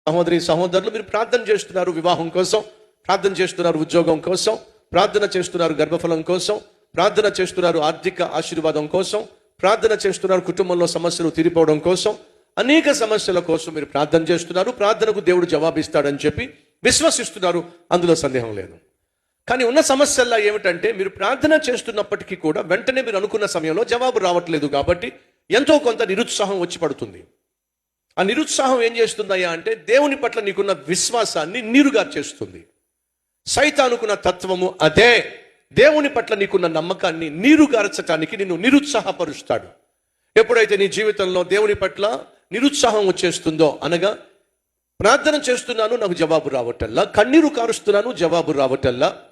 సహోదరి సహోదరులు, మీరు ప్రార్థన చేస్తున్నారు వివాహం కోసం, ప్రార్థన చేస్తున్నారు ఉద్యోగం కోసం, ప్రార్థన చేస్తున్నారు గర్భఫలం కోసం, ప్రార్థన చేస్తున్నారు ఆర్థిక ఆశీర్వాదం కోసం, ప్రార్థన చేస్తున్నారు కుటుంబంలో సమస్యలు తీరిపోవడం కోసం, అనేక సమస్యల కోసం మీరు ప్రార్థన చేస్తున్నారు. ప్రార్థనకు దేవుడు జవాబిస్తాడని చెప్పి విశ్వసిస్తున్నారు, అందులో సందేహం లేదు. కానీ ఉన్న సమస్యల్లో ఏమిటంటే, మీరు ప్రార్థన చేస్తున్నప్పటికీ కూడా వెంటనే మీరు అనుకున్న సమయంలో జవాబు రావట్లేదు. కాబట్టి ఎంతో కొంత నిరుత్సాహం వచ్చి పడుతుంది. ఆ నిరుత్సాహం ఏం చేస్తుందయ్యా అంటే, దేవుని పట్ల నీకున్న విశ్వాసాన్ని నీరుగార్చేస్తుంది. సైతానుకున్న తత్వము అదే. దేవుని పట్ల నీకున్న నమ్మకాన్ని నీరుగార్చటానికి నిన్ను నిరుత్సాహపరుస్తాడు. ఎప్పుడైతే నీ జీవితంలో దేవుని పట్ల నిరుత్సాహం వచ్చేస్తుందో, అనగా ప్రార్థన చేస్తున్నాను నాకు జవాబు రావటల్లా, కన్నీరు కారుస్తున్నాను జవాబు రావటల్లా,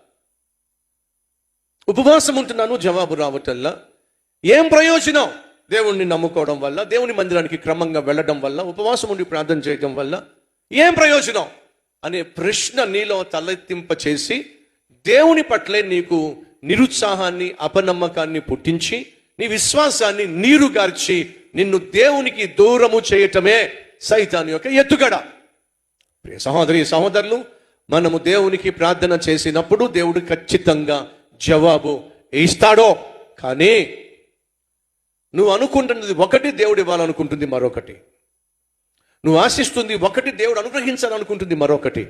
ఉపవాసం ఉంటున్నాను జవాబు రావటల్లా, ఏం ప్రయోజనం దేవుణ్ణి నమ్ముకోవడం వల్ల, దేవుని మందిరానికి క్రమంగా వెళ్ళడం వల్ల, ఉపవాసం ఉండి ప్రార్థన చేయడం వల్ల ఏం ప్రయోజనం అనే ప్రశ్న నీలో తలెత్తింప చేసి దేవుని పట్లే నీకు నిరుత్సాహాన్ని, అపనమ్మకాన్ని పుట్టించి నీ విశ్వాసాన్ని నీరుగార్చి నిన్ను దేవునికి దూరము చేయటమే సైతాను యొక్క ఎత్తుగడ. ప్రియ సహోదరి సహోదరులు, మనము దేవునికి ప్రార్థన చేసినప్పుడు దేవుడు ఖచ్చితంగా జవాబు ఇస్తాడో. కానీ నువ్వు అనుకుంటున్నది ఒకటి, దేవుడు ఇవ్వాలనుకుంటుంది మరొకటి. నువ్వు ఆశిస్తుంది ఒకటి, దేవుడు అనుగ్రహించాలనుకుంటుంది మరొకటి.